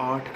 8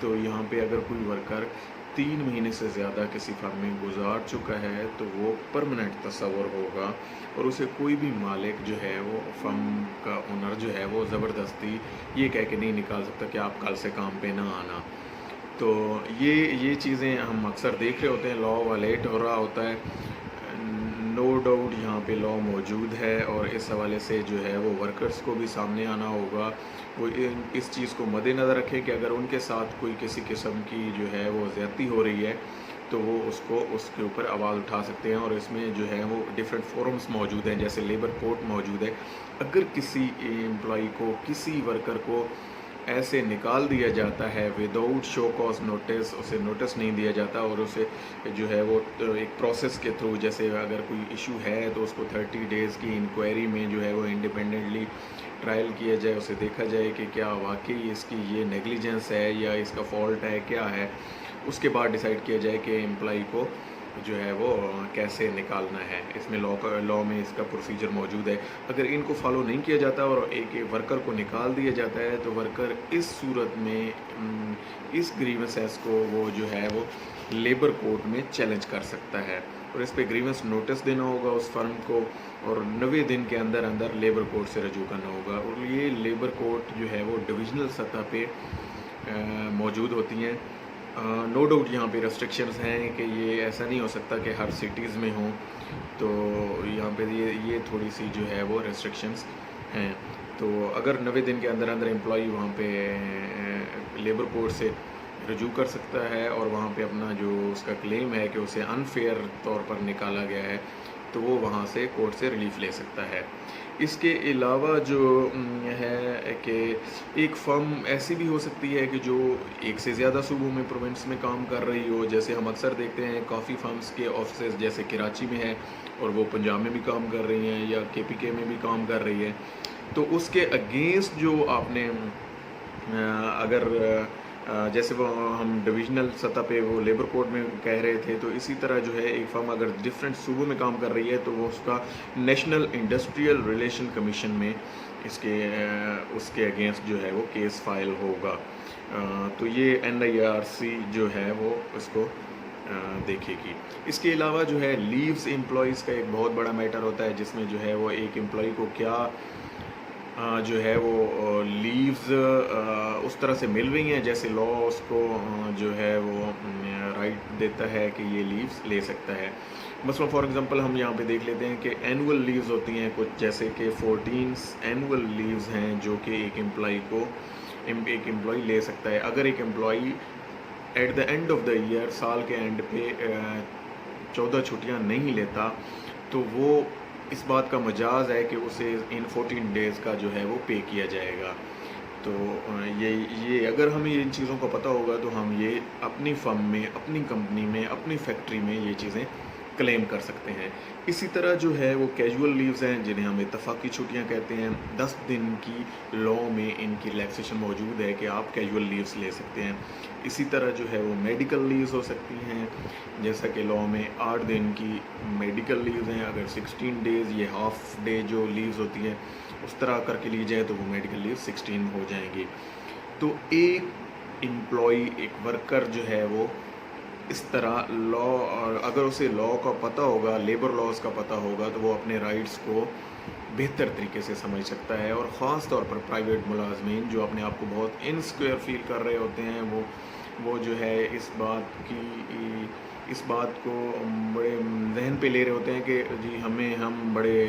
تو یہاں پہ اگر کوئی ورکر 3 مہینے سے زیادہ کسی فرم میں گزار چکا ہے تو وہ پرماننٹ تصور ہوگا، اور اسے کوئی بھی مالک جو ہے وہ فرم کا اونر جو ہے وہ زبردستی یہ کہہ کے نہیں نکال سکتا کہ آپ کل سے کام پہ نہ آنا۔ تو یہ چیزیں ہم اکثر دیکھ رہے ہوتے ہیں، لا وائلیٹ ہو رہا ہوتا ہے۔ نو ڈاؤٹ یہاں پہ لا موجود ہے، اور اس حوالے سے جو ہے وہ ورکرز کو بھی سامنے آنا ہوگا، وہ اس چیز کو مد نظر رکھیں کہ اگر ان کے ساتھ کوئی کسی قسم کی جو ہے وہ زیادتی ہو رہی ہے تو وہ اس کے اوپر آواز اٹھا سکتے ہیں، اور اس میں جو ہے وہ ڈیفرنٹ فورمز موجود ہیں، جیسے لیبر کورٹ موجود ہے۔ اگر کسی امپلائی کو، کسی ورکر کو ایسے نکال دیا جاتا ہے وداؤٹ شو کاز نوٹس، اسے نوٹس نہیں دیا جاتا، اور اسے جو ہے وہ ایک پروسیس کے تھرو، جیسے اگر کوئی ایشو ہے تو اس کو 30 ڈیز کی انکوائری میں جو ہے وہ انڈیپینڈنٹلی ٹرائل کیا جائے، اسے دیکھا جائے کہ کیا واقعی اس کی یہ نیگلیجنس ہے یا اس کا فالٹ ہے، کیا ہے، اس کے بعد ڈیسائیڈ کیا جائے کہ امپلائی کو جو ہے وہ کیسے نکالنا ہے۔ اس میں لا میں اس کا پروسیجر موجود ہے۔ اگر ان کو فالو نہیں کیا جاتا اور ایک ورکر کو نکال دیا جاتا ہے تو ورکر اس صورت میں اس گریونسز کو وہ جو ہے وہ لیبر کورٹ میں چیلنج کر سکتا ہے، اور اس پہ گریونس نوٹس دینا ہوگا اس فرم کو، اور 90 دن کے اندر اندر لیبر کورٹ سے رجوع کرنا ہوگا۔ اور یہ لیبر کورٹ جو ہے وہ ڈویژنل سطح پہ موجود ہوتی ہیں۔ نو ڈاؤٹ یہاں پہ ریسٹرکشنز ہیں کہ یہ ایسا نہیں ہو سکتا کہ ہر سٹیز میں ہوں، تو یہاں پہ یہ تھوڑی سی جو ہے وہ ریسٹرکشنز ہیں۔ تو اگر 90 دن کے اندر اندر امپلائی وہاں پہ لیبر کورٹ سے رجوع کر سکتا ہے، اور وہاں پہ اپنا جو اس کا کلیم ہے کہ اسے انفیئر طور پر نکالا گیا ہے، تو وہ وہاں سے کورٹ سے ریلیف لے سکتا ہے۔ اس کے علاوہ جو ہے کہ ایک فرم ایسی بھی ہو سکتی ہے کہ جو ایک سے زیادہ صوبوں میں، پروونس میں کام کر رہی ہو، جیسے ہم اکثر دیکھتے ہیں کافی فرمز کے آفسز جیسے کراچی میں ہے اور وہ پنجاب میں بھی کام کر رہی ہیں، یا KPK میں بھی کام کر رہی ہے، تو اس کے اگینسٹ جو آپ نے اگر جیسے وہ ہم ڈویژنل سطح پہ وہ لیبر کورٹ میں کہہ رہے تھے، تو اسی طرح جو ہے ایک فرم اگر ڈفرینٹ صوبوں میں کام کر رہی ہے تو وہ اس کا نیشنل انڈسٹریل ریلیشن کمیشن میں اس کے اگینسٹ جو ہے وہ کیس فائل ہوگا۔ تو یہ NIRC جو ہے وہ اس کو دیکھے گی۔ اس کے علاوہ جو ہے لیوز امپلائیز کا ایک بہت بڑا میٹر ہوتا ہے، جس میں جو ہے وہ ایک امپلائی کو کیا جو ہے وہ لیوز اس طرح سے مل رہی ہیں جیسے لا اس کو جو ہے وہ رائٹ دیتا ہے کہ یہ لیوز لے سکتا ہے۔ مثلا فار ایگزامپل ہم یہاں پہ دیکھ لیتے ہیں کہ اینول لیوز ہوتی ہیں کچھ، جیسے کہ 14 اینول لیوز ہیں جو کہ ایک امپلائی لے سکتا ہے۔ اگر ایک employee at the end of the year, سال کے اینڈ پہ 14 چھٹیاں نہیں لیتا تو وہ اس بات کا مجاز ہے کہ اسے ان 14 ڈیز کا جو ہے وہ پے کیا جائے گا۔ تو یہ اگر ہمیں ان چیزوں کا پتہ ہوگا تو ہم یہ اپنی فرم میں، اپنی کمپنی میں، اپنی فیکٹری میں یہ چیزیں کلیم کر سکتے ہیں۔ اسی طرح جو ہے وہ کیجول لیوز ہیں جنہیں ہم اتفاقی چھٹیاں کہتے ہیں، 10 دن کی لا میں ان کی ریلیکسیشن موجود ہے کہ آپ کیجول لیوز لے سکتے ہیں۔ اسی طرح جو ہے وہ میڈیکل لیوز ہو سکتی ہیں، جیسا کہ لا میں 8 دن کی میڈیکل لیوز ہیں۔ اگر 16 ڈیز یہ ہاف ڈے جو لیوز ہوتی ہیں اس طرح کر کے لی جائے تو وہ میڈیکل لیو 16 ہو جائیں گی۔ تو ایک امپلائی، ایک ورکر جو ہے وہ اس طرح لا، اور اگر اسے لا کا پتہ ہوگا، لیبر لاز کا پتہ ہوگا، تو وہ اپنے رائٹس کو بہتر طریقے سے سمجھ سکتا ہے۔ اور خاص طور پر پرائیویٹ ملازمین جو اپنے آپ کو بہت انسیکیور فیل کر رہے ہوتے ہیں، وہ جو ہے اس بات کو بڑے ذہن پہ لے رہے ہوتے ہیں کہ جی ہم بڑے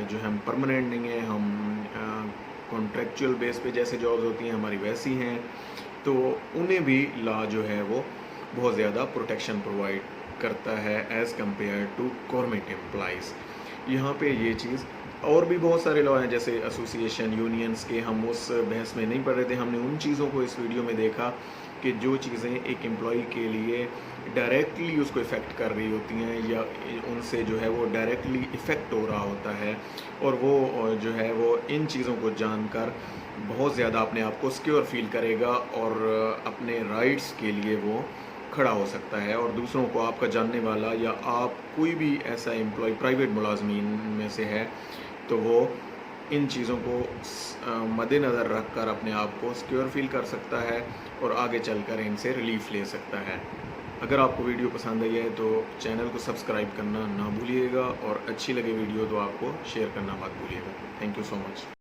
جو ہم پرماننٹ نہیں ہیں، ہم کانٹریکچوئل بیس پہ جیسے جابز ہوتی ہیں ہماری ویسی ہیں، تو انہیں بھی لا جو ہے وہ بہت زیادہ پروٹیکشن پرووائڈ کرتا ہے as compare to government employees. یہاں پہ یہ چیز، اور بھی بہت سارے لا ہیں جیسے ایسوسیشن، یونینز کے، ہم اس بحث میں نہیں پڑھ رہے تھے۔ ہم نے ان چیزوں کو اس ویڈیو میں دیکھا کہ جو چیزیں ایک امپلائی کے لیے ڈائریکٹلی اس کو افیکٹ کر رہی ہوتی ہیں، یا ان سے جو ہے وہ ڈائریکٹلی افیکٹ ہو رہا ہوتا ہے، اور وہ جو ہے وہ ان چیزوں کو جان کر بہت زیادہ اپنے آپ کو سیکیور فیل کرے گا، اور اپنے رائٹس کے لیے وہ کھڑا ہو سکتا ہے، اور دوسروں کو، آپ کا جاننے والا یا آپ کوئی بھی ایسا امپلائی پرائیویٹ ملازمین میں سے ہے تو وہ ان چیزوں کو مد نظر رکھ کر اپنے آپ کو سیکیور فیل کر سکتا ہے اور آگے چل کر ان سے ریلیف لے سکتا ہے۔ اگر آپ کو ویڈیو پسند آئی ہے تو چینل کو سبسکرائب کرنا نہ بھولیے گا، اور اچھی لگے ویڈیو تو آپ کو شیئر کرنا مت بھولیے گا۔ Thank you so much.